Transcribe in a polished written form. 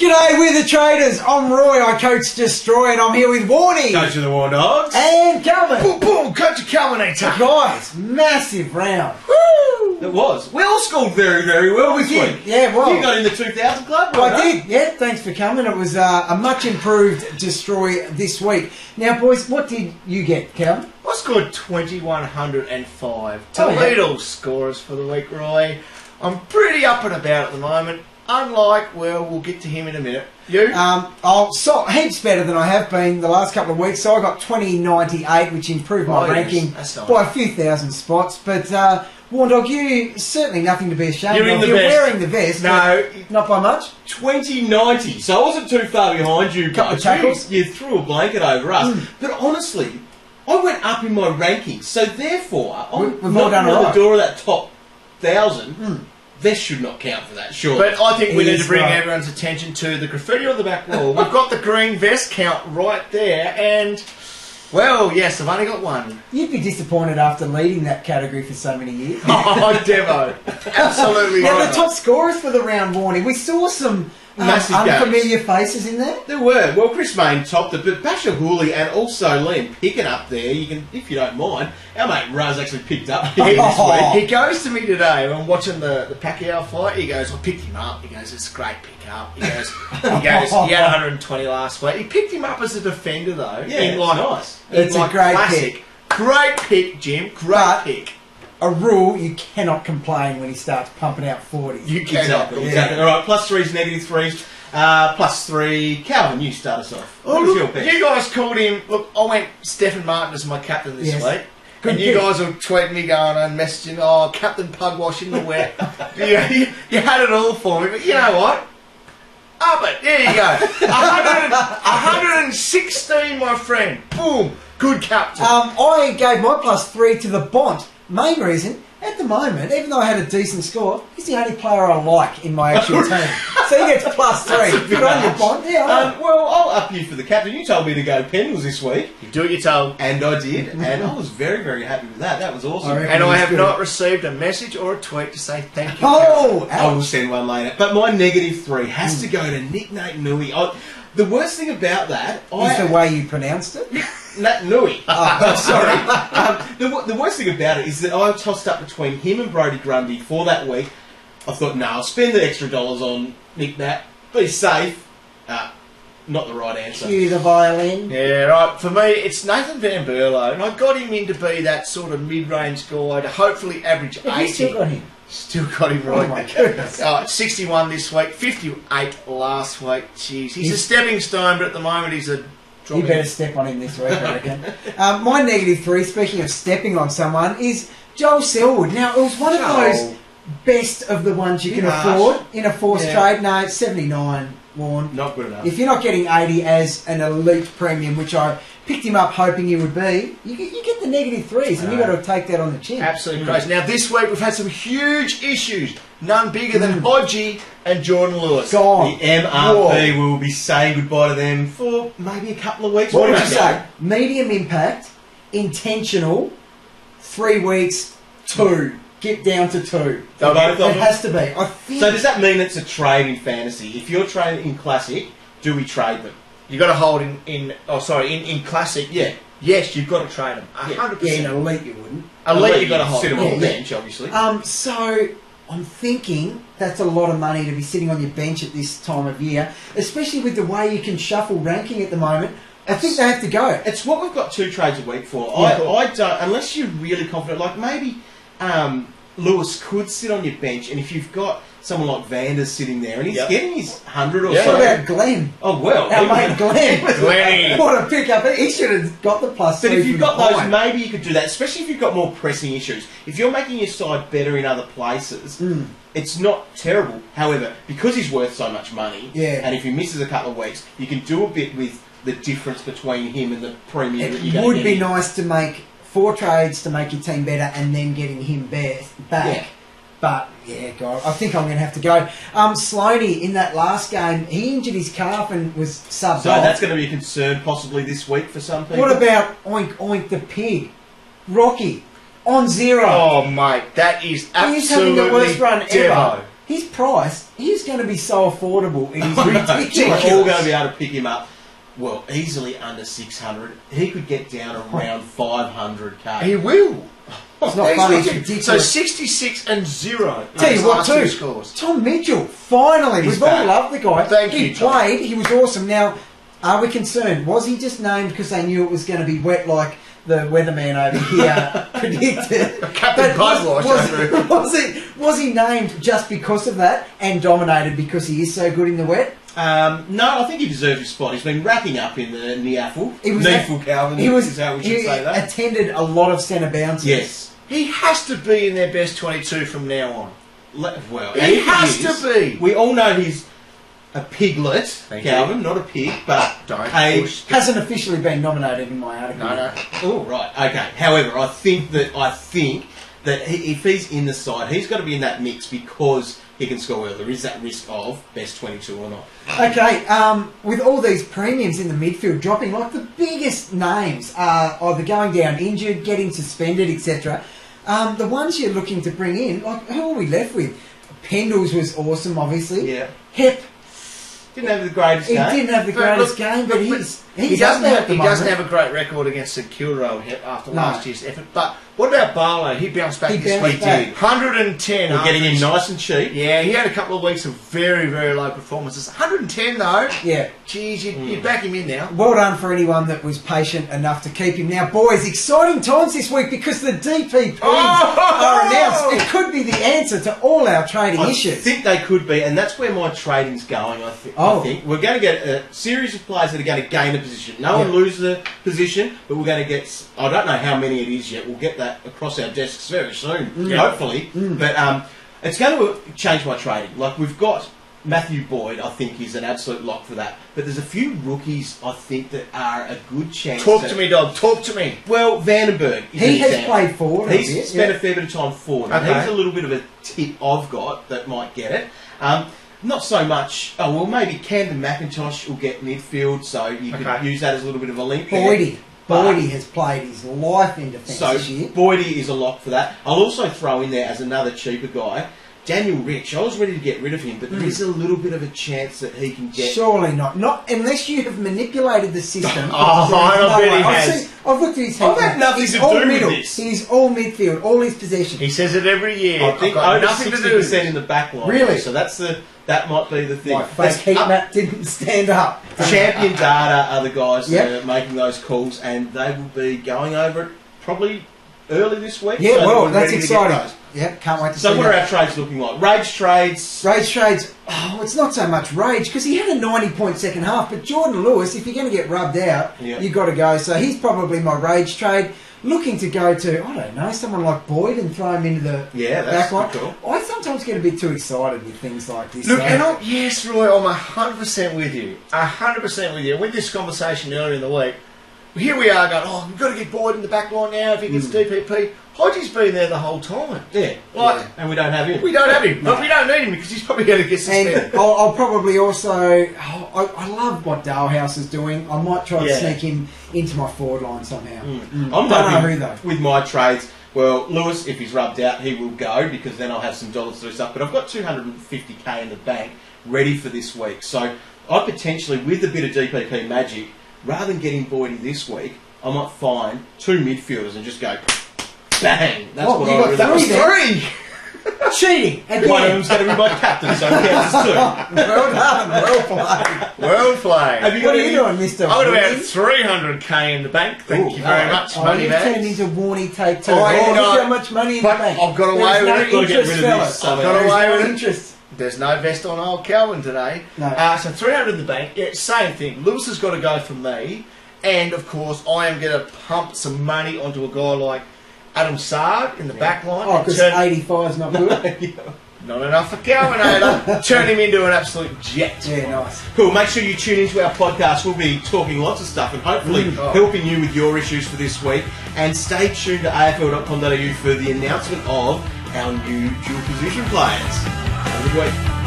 G'day, we're the Traders. I'm Roy, I coach Destroy, and I'm here with Warnie. Coach of the War Dogs. And Calvin. Boom, boom, Coach of Calvinator. Guys, massive round. Woo! It was. We all scored very, very well this week. Yeah, well. You got in the 2000 club, right? I did, yeah, thanks for coming. It was a much improved Destroy this week. Now, boys, what did you get, Calvin? I scored 2,105. Oh, yeah. Toledo scorers for the week, Roy. I'm pretty up and about at the moment. Unlike, well, we'll get to him in a minute. You? Heaps better than I have been the last couple of weeks. So I got 2098, which improved my ranking that's nice. by a few thousand spots. But Warn Dog, you certainly nothing to be ashamed You're of. in the You're best. wearing the vest. No. Not by much. 2090. So I wasn't too far behind you Couple of guys. tackles. You threw a blanket over us. But honestly, I went up in my rankings. So therefore, We've I'm all done knocking on alright. the door of that top 1,000. This should not count for that, sure. But I think we It need is to bring right. everyone's attention to the graffiti on the back wall. We've got the green vest count right there, and, well, yes, I've only got one. You'd be disappointed after leading that category for so many years. Oh, Devo. Absolutely Now, right. the top scorers for the round, Warnie, we saw some Massive unfamiliar faces in there. There were. Well, Chris Main topped it, but Basher Hooley and also Liam Pickett up there. You can, if you don't mind, our mate Raz actually picked up here this Oh. week. He goes to me today when I'm watching the Pacquiao fight. He goes, I picked him up. He goes, it's a great pick up. He goes, he had 120 last week. He picked him up as a defender though. Yeah, in like, nice. in It's a like great classic. pick. Great pick, Jim. Great But- pick. A rule, you cannot complain when he starts pumping out 40s. You cannot. Exactly. All right, +3s, -3s, +3. Calvin, you start us off. Oh, What was your look, pick? you guys called him. Look, I went Stephen Martin as my captain this Yes. week. Good And you pick. guys were tweeting me going and messaging, oh, Captain Pugwash in the wet. you had it all for me, but you know what? Up it. There you go. 116, my friend. Boom. Good captain. I gave my +3 to the Bont. Main reason, at the moment, even though I had a decent score, he's the only player I like in my actual team. So he gets +3. Good on you, Bont. Yeah, I know. Well, I'll up you for the captain. You told me to go Pendles this week, You do what you're told. and I did, and I was very, very happy with that. That was awesome. I reckon And I he's have good. not received a message or a tweet to say thank you. Oh, I will ouch. send one later. But my -3 has to go to Nick Nate Nui. The worst thing about that, Is the way you pronounced it. Nat Nui. Oh, sorry. The worst thing about it is that I tossed up between him and Brody Grundy for that week. I thought, no, I'll spend the extra dollars on Nick Nat. Be safe. Not the right answer. Cue the violin. Yeah, right. For me, it's Nathan Van Berlo, and I got him in to be that sort of mid-range guy to hopefully average Have you 80. still got him? Still got him right. Oh my goodness. 61 this week, 58 last week. Jeez, he's a stepping stone, but at the moment he's a You dropping. better step on him this week, I reckon. My -3, speaking of stepping on someone, is Joel Selwood. Now, it was one of those best of the ones you can Harsh. afford in a forced Yeah. trade. No, it's 79, Warren. Not good enough. If you're not getting 80 as an elite premium, which I picked him up hoping you would be, you get the -3s, and you've got to take that on the chin. Absolutely crazy. Now, this week we've had some huge issues. None bigger than Hodgie and Jordan Lewis. Gone. The MRP will be saying goodbye to them for maybe a couple of weeks. What did you Maybe. say? Medium impact, intentional, 3 weeks, 2. Get down to 2. They're both of It them. has to be. I think. So does that mean it's a trade in fantasy? If you're trading in Classic, do we trade them? You got to hold in Classic. Yeah. Yes, you've got to trade them. Yeah. 100%. Yeah, in elite you wouldn't. Elite, you've got to hold. Sit them on Yeah. the bench, obviously. So I'm thinking that's a lot of money to be sitting on your bench at this time of year, especially with the way you can shuffle ranking at the moment. I think they have to go. It's what we've got 2 trades a week for. Yeah. I don't, unless you're really confident, like maybe Lewis could sit on your bench, and if you've got someone like Vanders sitting there and he's Yep. getting his 100 or Yeah. so. What about Glenn? Oh, well. Our mate Glenn. Glenny. What a pickup. He should have got the +3. But if you've from got the those, pine. maybe you could do that, especially if you've got more pressing issues. If you're making your side better in other places, it's not terrible. However, because he's worth so much money, Yeah. and if he misses a couple of weeks, you can do a bit with the difference between him and the premium that you're It going would to be get. nice to make 4 trades to make your team better and then getting him back. Yeah. But, yeah, God, I think I'm going to have to go. Sloaney, in that last game, he injured his calf and was subbed So off. that's going to be a concern possibly this week for some people. What about Oink Oink the pig? Rocky, on 0. Oh, mate, that is absolutely He's having the worst run ever. Devo. his price, he's going to be so affordable. It is ridiculous. We're all going to be able to pick him up. Well, easily under 600. He could get down around 500k. He will. It's not funny, it's ridiculous. So 66 and 0. Tell you what, too, scores. Tom Mitchell, finally, He's we've all back. loved the guy. Thank he you, Tom. played, he was awesome. Now, are we concerned? Was he just named because they knew it was going to be wet like the weatherman over here predicted? Captain Budwash. Was he named just because of that and dominated because he is so good in the wet? No, I think he deserves his spot. He's been racking up in the NEAFL. NEAFL, Calvin, is how we should say that. Attended a lot of centre bounces. Yes. He has to be in their best 22 from now on. Well, He has to be. We all know he's a piglet, Thank Calvin, you. not a pig, but Don't a... push. Hasn't officially been nominated in my article. No. Oh, right, okay. However, I think that if he's in the side, he's got to be in that mix because he can score well. There is that risk of best 22 or not. Okay, with all these premiums in the midfield dropping, like the biggest names are either going down injured, getting suspended, etc. The ones you're looking to bring in, like who are we left with? Pendles was awesome, obviously. Yeah. Hep, Didn't have the greatest he game. didn't have the greatest game, but he he's doesn't up there at the have moment. a great record against St Kilda after No. last year's effort. But what about Barlow? He bounced back He this bounced week. back. 110. We're getting him after- nice and cheap. Yeah, he had a couple of weeks of very, very low performances. 110 though. Yeah. Geez, you'd back him in now. Well done for anyone that was patient enough to keep him. Now, boys, exciting times this week because the DPPs are announced. It could be the answer to all our trading I issues. think they could be, and that's where my trading's going. I think we're going to get a series of players that are going to gain a position. No one lose the position, but we're going to get. I don't know how many it is yet. We'll get that across our desks very soon, hopefully. But it's going to change my trading. Like we've got Matthew Boyd, I think is an absolute lock for that. But there's a few rookies I think that are a good chance. Talk to me, dog. Talk to me. Well, Vandenberg. He has played forward. He's spent a fair bit of time forward. Okay. He's a little bit of a tip I've got that might get it. Not so much. Oh well, maybe Camden McIntosh will get midfield, so you could use that as a little bit of a link. Boydie has played his life in defence So this year. Boydie is a lock for that. I'll also throw in there as another cheaper guy, Daniel Rich. I was ready to get rid of him, but there is a little bit of a chance that he can get. Surely not. Not unless you have manipulated the system. I bet he has. I've looked at his I've had nothing He's to all do with middle. this. He's all midfield, all his possession. He says it every year. I think I've got over nothing to do with 60% in the back line. Really? So that might be the thing. My fake heat map didn't stand up. Champion Data are the guys Yep. that are making those calls, and they will be going over it probably early this week. Yeah, so well, we're that's ready to get exciting. those. Yeah, can't wait to see So what are that. our trades looking like? Rage trades. Rage trades, it's not so much rage because he had a 90-point second half, but Jordan Lewis, if you're going to get rubbed out, you've got to go. So he's probably my rage trade. Looking to go to, I don't know, someone like Boyd and throw him into the back line. Cool. I sometimes get a bit too excited with things like this. Look, so- and yes, Roy, I'm 100% with you. 100% with you. With this conversation earlier in the week, here we are going, we've got to get Boyd in the back line now if he gets DPP. Hodgie's been there the whole time. Yeah. And we don't have him. We don't have him. But we don't need him because he's probably going to get suspended. And I'll probably also... I love what Dalehouse is doing. I might try to sneak him into my forward line somehow. I'm Don't know hoping who, though. with my trades. Well, Lewis, if he's rubbed out, he will go because then I'll have some dollars to do stuff. But I've got 250k in the bank ready for this week. So I potentially, with a bit of DPP magic, rather than getting Boydie this week, I might find two midfielders and just go bang. That's Well, what you I got really That was three. three! Cheating! Again. One of them's going to be my captain, so it counts as two. Well done. Well played. Well played. Have you What got are you doing, Mr. I've got about Warney? 300k in the bank. Thank you very much, Oh, money you've bags. turned into Warney Take Two. Oh, Look no. how much money in the But bank. I've got away There's with no it. Gotta get interest, rid of fellas. this. I've got There's away no with it. interest. There's no vest on old Calvin today. No. So 300 in the bank. Yeah, same thing. Lewis has got to go for me. And, of course, I am going to pump some money onto a guy like Adam Sard in the back line. Oh, and because turn- 85 is not good? Not enough for Calvin, Ada. Turn him into an absolute jet. Yeah, nice. Cool. Make sure you tune into our podcast. We'll be talking lots of stuff and hopefully helping you with your issues for this week. And stay tuned to afl.com.au for the announcement of our new dual position players. Have a good week.